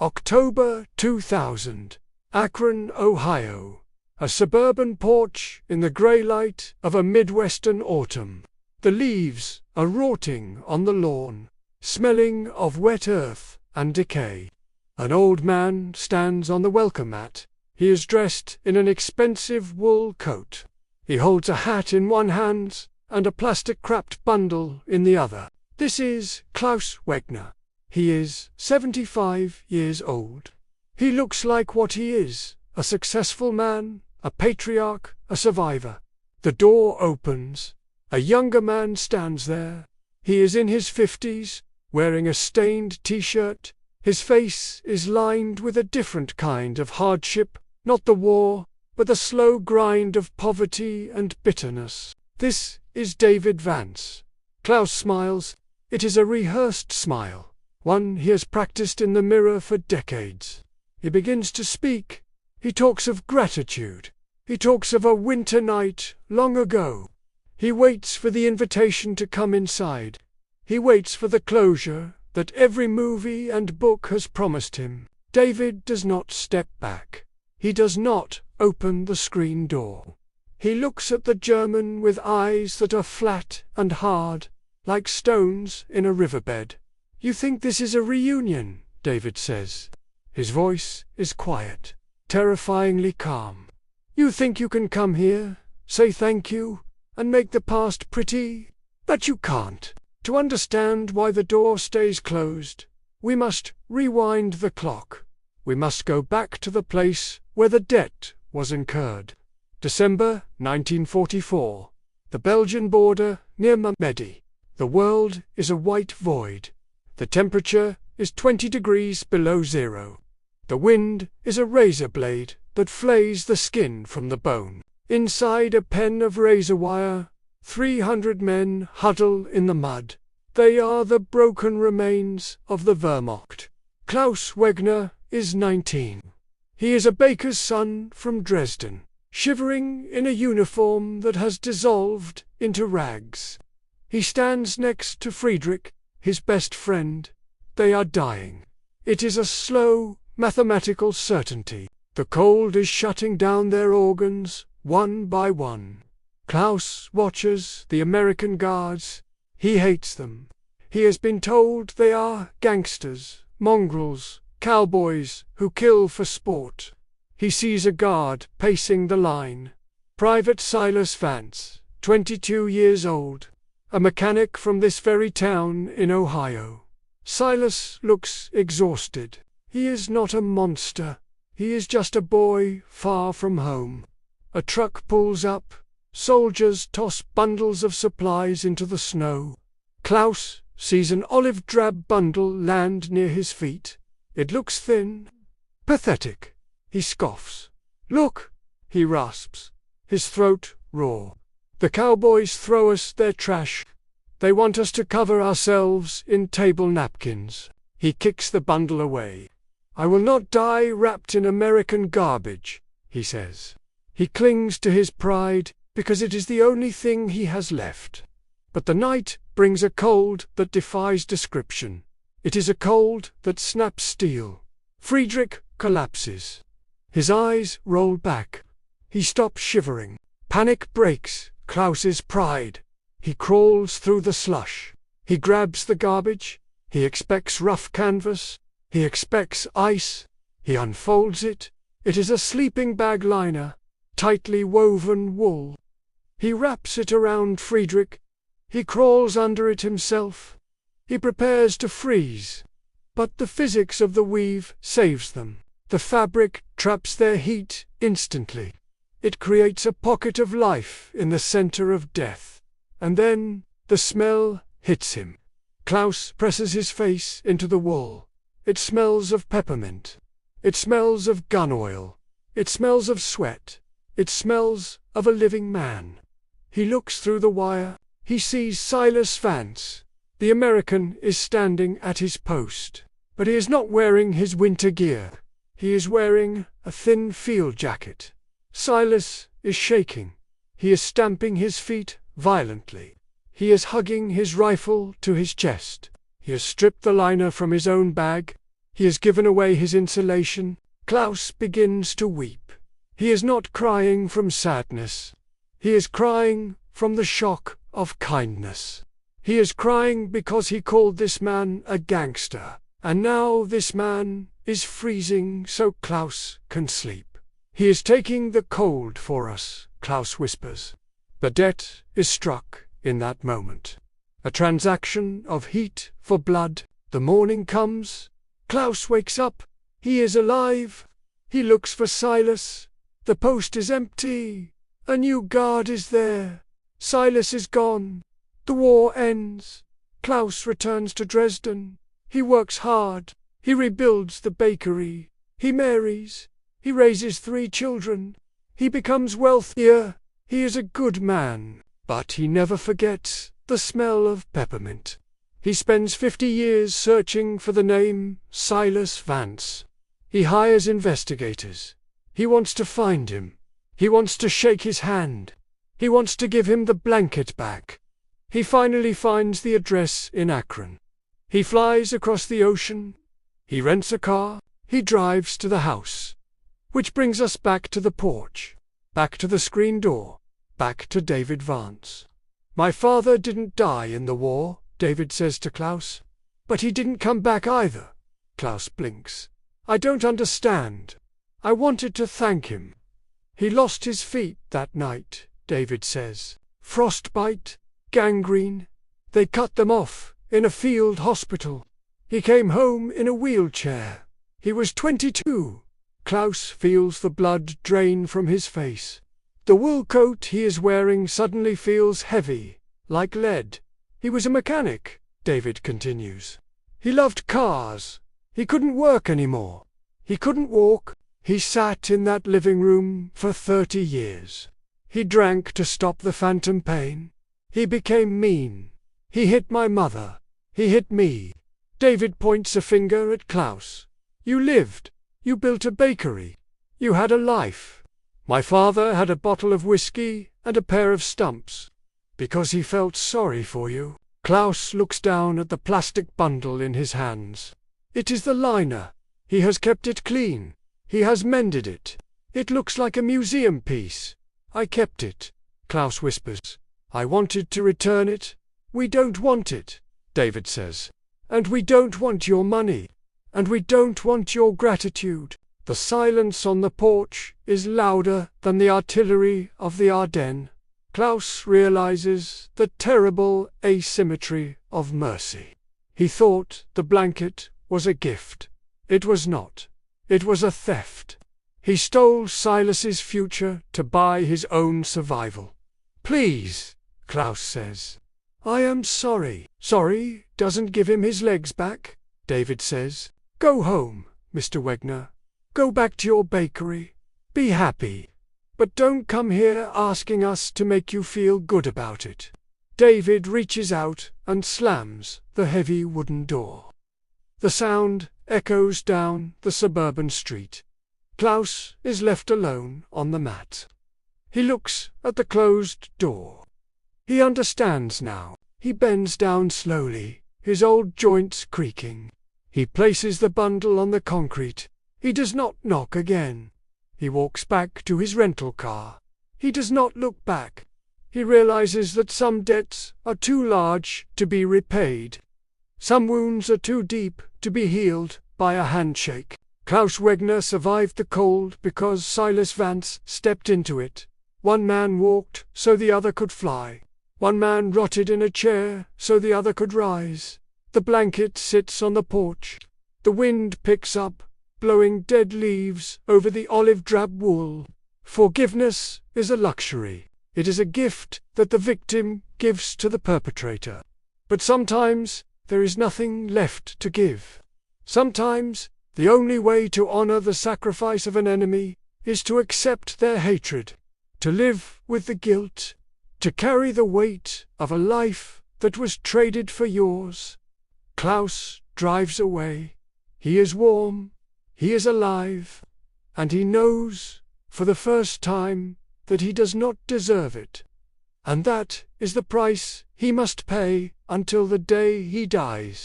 October 2000, Akron, Ohio. A suburban porch in the gray light of a Midwestern autumn. The leaves are rotting on the lawn, smelling of wet earth and decay. An old man stands on the welcome mat. He is dressed in an expensive wool coat. He holds a hat in one hand and a plastic-wrapped bundle in the other. This is Klaus Wegner. He is 75 years old. He looks like what he is, a successful man, a patriarch, a survivor. The door opens. A younger man stands there. He is in his 50s, wearing a stained t-shirt. His face is lined with a different kind of hardship, not the war, but the slow grind of poverty and bitterness. This is David Vance. Klaus smiles. It is a rehearsed smile, one he has practiced in the mirror for decades. He begins to speak. He talks of gratitude. He talks of a winter night long ago. He waits for the invitation to come inside. He waits for the closure that every movie and book has promised him. David does not step back. He does not open the screen door. He looks at the German with eyes that are flat and hard, like stones in a riverbed. "You think this is a reunion?" David says. His voice is quiet, terrifyingly calm. "You think you can come here, say thank you, and make the past pretty? But you can't. To understand why the door stays closed, we must rewind the clock. We must go back to the place where the debt was incurred. December 1944. The Belgian border near Mamedi. The world is a white void. The temperature is 20 degrees below zero. The wind is a razor blade that flays the skin from the bone. Inside a pen of razor wire, 300 men huddle in the mud. They are the broken remains of the Wehrmacht. Klaus Wegner is 19. He is a baker's son from Dresden, shivering in a uniform that has dissolved into rags. He stands next to Friedrich, his best friend. They are dying. It is a slow, mathematical certainty. The cold is shutting down their organs, one by one. Klaus watches the American guards. He hates them. He has been told they are gangsters, mongrels, cowboys who kill for sport. He sees a guard pacing the line. Private Silas Vance, 22 years old, a mechanic from this very town in Ohio. Silas looks exhausted. He is not a monster. He is just a boy far from home. A truck pulls up. Soldiers toss bundles of supplies into the snow. Klaus sees an olive-drab bundle land near his feet. It looks thin, pathetic. He scoffs. "Look," he rasps, his throat raw. "The cowboys throw us their trash. They want us to cover ourselves in table napkins." He kicks the bundle away. "I will not die wrapped in American garbage," he says. He clings to his pride because it is the only thing he has left. But the night brings a cold that defies description. It is a cold that snaps steel. Friedrich collapses. His eyes roll back. He stops shivering. Panic breaks Klaus's pride. He crawls through the slush. He grabs the garbage. He expects rough canvas. He expects ice. He unfolds it. It is a sleeping bag liner, tightly woven wool. He wraps it around Friedrich. He crawls under it himself. He prepares to freeze. But the physics of the weave saves them. The fabric traps their heat instantly. It creates a pocket of life in the center of death. And then the smell hits him. Klaus presses his face into the wool. It smells of peppermint. It smells of gun oil. It smells of sweat. It smells of a living man. He looks through the wire. He sees Silas Vance. The American is standing at his post. But he is not wearing his winter gear. He is wearing a thin field jacket. Silas is shaking. He is stamping his feet violently. He is hugging his rifle to his chest. He has stripped the liner from his own bag. He has given away his insulation. Klaus begins to weep. He is not crying from sadness. He is crying from the shock of kindness. He is crying because he called this man a gangster, and now this man is freezing so Klaus can sleep. He is taking the cold for us, Klaus whispers. The debt is struck in that moment. A transaction of heat for blood. The morning comes. Klaus wakes up. He is alive. He looks for Silas. The post is empty. A new guard is there. Silas is gone. The war ends. Klaus returns to Dresden. He works hard. He rebuilds the bakery. He marries. He raises 3 children. He becomes wealthier. He is a good man, but he never forgets the smell of peppermint. He spends 50 years searching for the name Silas Vance. He hires investigators. He wants to find him. He wants to shake his hand. He wants to give him the blanket back. He finally finds the address in Akron. He flies across the ocean. He rents a car. He drives to the house. Which brings us back to the porch. Back to the screen door. Back to David Vance. My father didn't die in the war, David says to Klaus. But he didn't come back either. Klaus blinks. I don't understand. I wanted to thank him. He lost his feet that night, David says. Frostbite, gangrene. They cut them off in a field hospital. He came home in a wheelchair. He was 22. Klaus feels the blood drain from his face. The wool coat he is wearing suddenly feels heavy, like lead. He was a mechanic, David continues. He loved cars. He couldn't work anymore. He couldn't walk. He sat in that living room for 30 years. He drank to stop the phantom pain. He became mean. He hit my mother. He hit me. David points a finger at Klaus. You lived. You built a bakery. You had a life. My father had a bottle of whiskey and a pair of stumps. Because he felt sorry for you. Klaus looks down at the plastic bundle in his hands. It is the liner. He has kept it clean. He has mended it. It looks like a museum piece. I kept it, Klaus whispers. I wanted to return it. We don't want it, David says. And we don't want your money. And we don't want your gratitude. The silence on the porch is louder than the artillery of the Ardennes. Klaus realizes the terrible asymmetry of mercy. He thought the blanket was a gift. It was not. It was a theft. He stole Silas's future to buy his own survival. Please, Klaus says. I am sorry. Sorry doesn't give him his legs back, David says. Go home, Mr. Wegner. Go back to your bakery. Be happy. But don't come here asking us to make you feel good about it. David reaches out and slams the heavy wooden door. The sound echoes down the suburban street. Klaus is left alone on the mat. He looks at the closed door. He understands now. He bends down slowly, his old joints creaking. He places the bundle on the concrete. He does not knock again. He walks back to his rental car. He does not look back. He realizes that some debts are too large to be repaid. Some wounds are too deep to be healed by a handshake. Klaus Wegner survived the cold because Silas Vance stepped into it. One man walked so the other could fly. One man rotted in a chair so the other could rise. The blanket sits on the porch. The wind picks up, blowing dead leaves over the olive-drab wool. Forgiveness is a luxury. It is a gift that the victim gives to the perpetrator. But sometimes there is nothing left to give. Sometimes the only way to honor the sacrifice of an enemy is to accept their hatred, to live with the guilt, to carry the weight of a life that was traded for yours. Klaus drives away. He is warm, he is alive, and he knows, for the first time, that he does not deserve it. And that is the price he must pay until the day he dies.